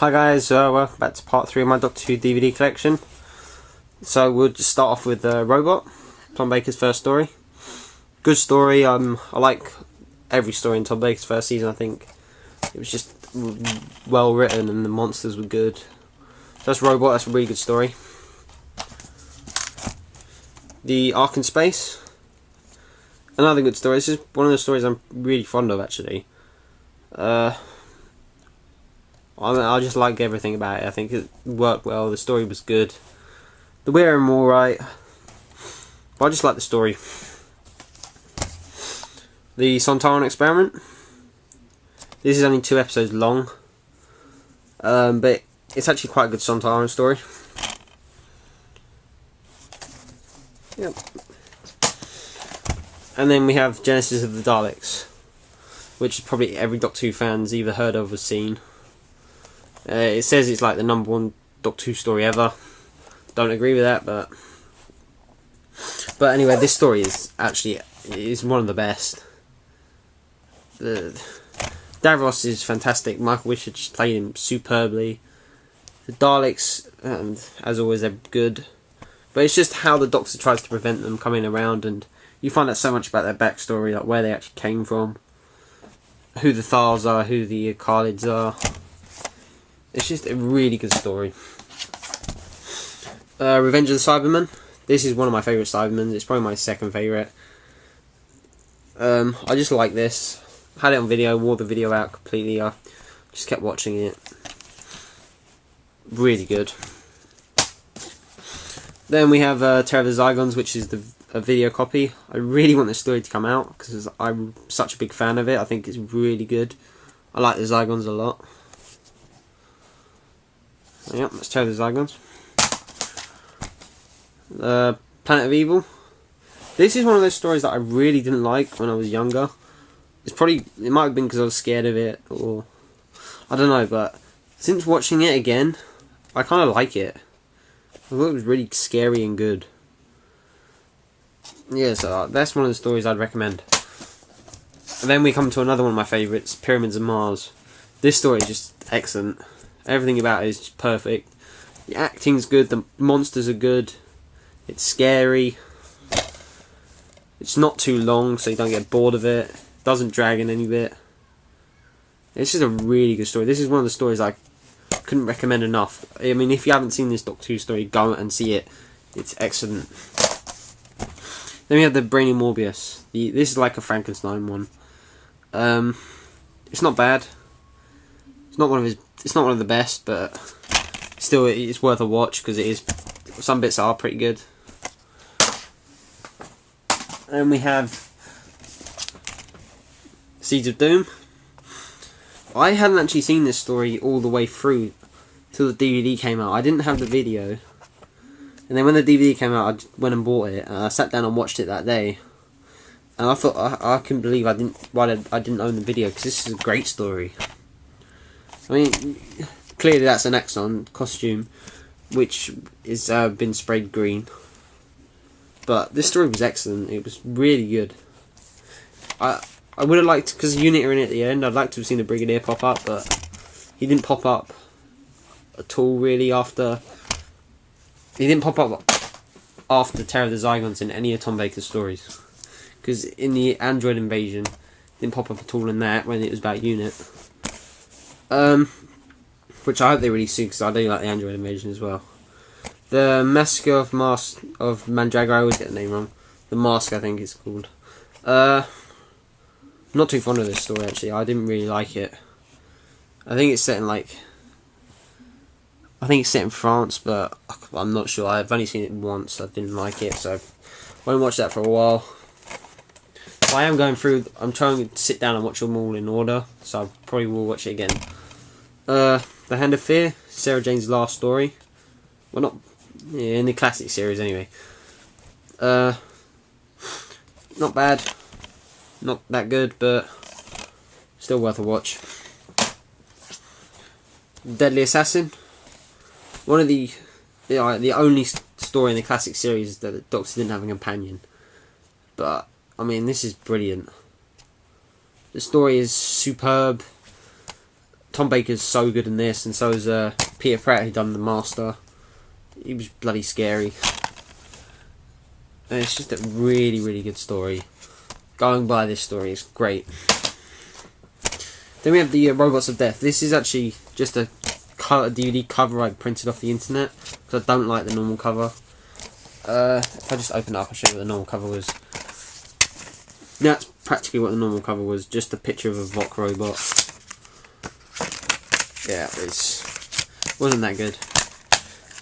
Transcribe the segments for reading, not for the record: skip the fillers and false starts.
Hi guys, welcome back to part 3 of my Doctor Who DVD collection. So we'll just start off with Robot, Tom Baker's first story. Good story. I like every story in Tom Baker's first season. I think it was just well written and the monsters were good. So that's Robot, that's a really good story. The Ark in Space, another good story. This is one of the stories I'm really fond of actually. I just like everything about it. I think it worked well, the story was good. The wearing were alright, but I just like the story. The Sontaran Experiment. This is only 2 episodes long, but it's actually quite a good Sontaran story. Yep. And then we have Genesis of the Daleks, which probably every Doctor Who fan's either heard of or seen. It says it's like the #1 Doctor Who story ever. Don't agree with that, but anyway, this story is one of the best. Davros is fantastic. Michael Wisher just played him superbly. The Daleks, as always, they're good, but it's just how the Doctor tries to prevent them coming around, and you find out so much about their backstory, like where they actually came from, who the Thals are, who the Khalids are. It's just a really good story. Revenge of the Cybermen. This is one of my favourite Cybermen. It's probably my second favourite. I just like this. Had it on video, wore the video out completely. I just kept watching it. Really good. Then we have Terror of the Zygons, which is a video copy. I really want this story to come out because I'm such a big fan of it. I think it's really good. I like the Zygons a lot. Yep, that's Terror of the Zygons. Planet of Evil. This is one of those stories that I really didn't like when I was younger. It might have been because I was scared of it, or I don't know, but since watching it again, I kind of like it. I thought it was really scary and good. Yeah, so that's one of the stories I'd recommend. And then we come to another one of my favourites, Pyramids of Mars. This story is just excellent. Everything about it is just perfect. The acting's good, the monsters are good, it's scary, it's not too long so you don't get bored of it, doesn't drag in any bit. It's just a really good story. This is one of the stories I couldn't recommend enough. I mean, if you haven't seen this Doctor Who story, go and see it. It's excellent. Then we have the Brainy Morbius. This is like a Frankenstein one. It's not bad. It's not one of the best, but still it's worth a watch because it is. Some bits are pretty good. And we have Seeds of Doom. I hadn't actually seen this story all the way through till the DVD came out. I didn't have the video, and then when the DVD came out, I went and bought it. And I sat down and watched it that day, and I thought I couldn't believe I didn't own the video because this is a great story. I mean, clearly that's an Exxon costume, which is been sprayed green. But this story was excellent. It was really good. I would have liked, because Unit are in it at the end, I'd like to have seen the Brigadier pop up, but he didn't pop up at all really after. He didn't pop up after Terror of the Zygons in any of Tom Baker's stories. Because in the Android Invasion, he didn't pop up at all in that when it was about Unit. Which I hope they release soon because I do like the Android Invasion as well. The Massacre of Mandragora, I always get the name wrong. The Mask, I think it's called. Not too fond of this story actually. I didn't really like it. I think it's set in France, but I'm not sure. I've only seen it once. I didn't like it, so I won't watch that for a while. I am going through. I'm trying to sit down and watch them all in order, so I probably will watch it again. The Hand of Fear, Sarah Jane's last story. Well, in the classic series anyway. Not bad, not that good, but still worth a watch. Deadly Assassin, one of the only story in the classic series that the Doctor didn't have a companion. But I mean, this is brilliant. The story is superb. Tom Baker's so good in this, and so is Peter Pratt, who done The Master. He was bloody scary. And it's just a really, really good story. Going by this story is great. Then we have the Robots of Death. This is actually just a DVD cover I printed off the internet, because I don't like the normal cover. If I just open it up, I'll show you what the normal cover was. That's practically what the normal cover was, just a picture of a Vok robot. Yeah, it wasn't that good.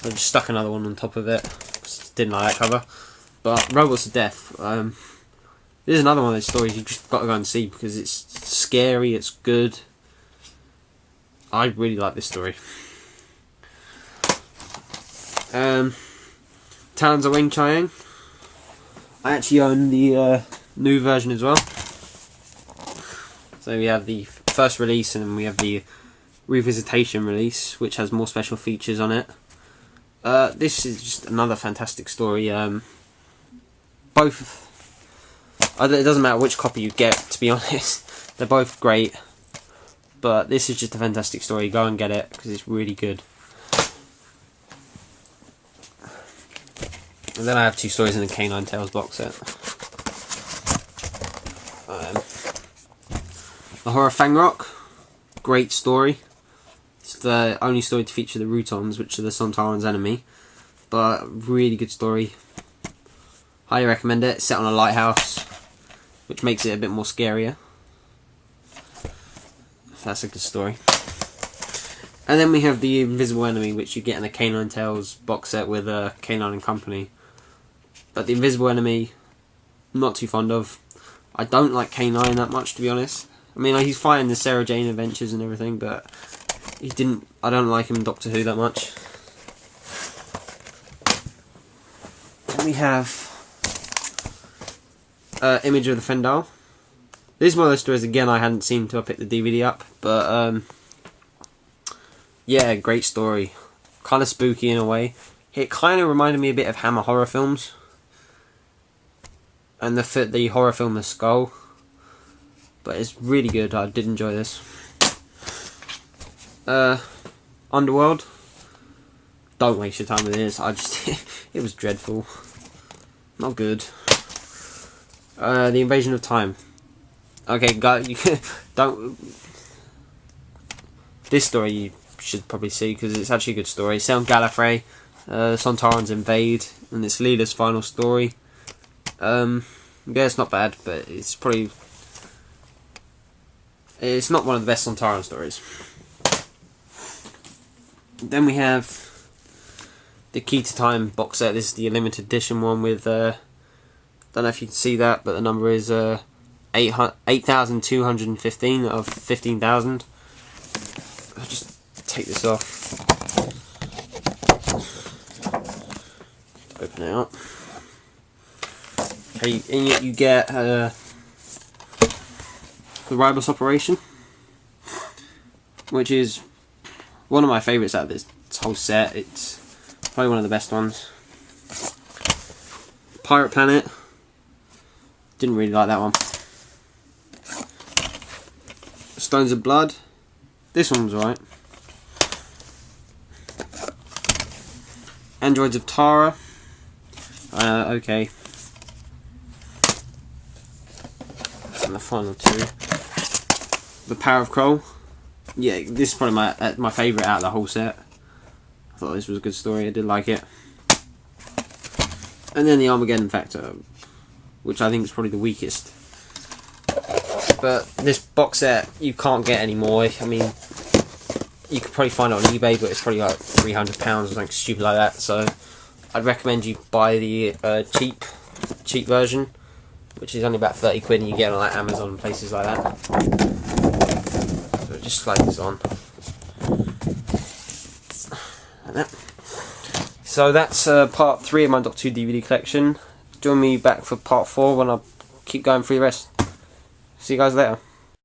I just stuck another one on top of it. Just didn't like that cover. But Robots of Death, this is another one of those stories you just got to go and see, because it's scary, it's good. I really like this story. Talons of Wing Chiang. I actually own the new version as well. So we have the first release, and then we have the revisitation release, which has more special features on it. This is just another fantastic story. Both, it doesn't matter which copy you get, to be honest. They're both great, but this is just a fantastic story. Go and get it, because it's really good. And then I have two stories in the Canine Tales box set. The Horror Fang Rock, great story. It's the only story to feature the Routons, which are the Sontaran's enemy, but really good story. Highly recommend it. It's set on a lighthouse, which makes it a bit more scarier. That's a good story. And then we have the Invisible Enemy, which you get in the Canine Tales box set with Canine and Company. But the Invisible Enemy, not too fond of. I don't like Canine that much, to be honest. I mean, he's fighting the Sarah Jane adventures and everything, but I don't like him in Doctor Who that much. Then we have Image of the Fendal. This is one of those stories, again, I hadn't seen until I picked the DVD up, but yeah, great story. Kind of spooky in a way. It kind of reminded me a bit of Hammer horror films, and the horror film The Skull, but it's really good. I did enjoy this. Underworld, don't waste your time with this. It was dreadful, not good. The Invasion of Time. Okay, guys, this story you should probably see, because it's actually a good story. Set on Gallifrey, Sontarans invade, and it's Leela's final story. Yeah, it's not bad, but it's not one of the best Sontaran stories. Then we have the Key to Time box set. This is the limited edition one with, don't know if you can see that, but the number is 8,215 out of 15,000. I'll just take this off. Open it up. Okay, and you get the Ribos Operation, which is one of my favourites out of this whole set. It's probably one of the best ones. Pirate Planet, didn't really like that one. Stones of Blood, this one was alright. Androids of Tara, okay. And the final two. The Power of Kroll. Yeah, this is probably my favourite out of the whole set. I thought this was a good story, I did like it. And then the Armageddon Factor, which I think is probably the weakest. But this box set you can't get anymore. I mean, you could probably find it on eBay, but it's probably like £300 or something stupid like that. So I'd recommend you buy the cheap version, which is only about 30 quid, and you get it on like Amazon and places like that. So just slide this on. Like that. So that's part 3 of my Doctor Who DVD collection. Join me back for part 4 when I keep going through the rest. See you guys later.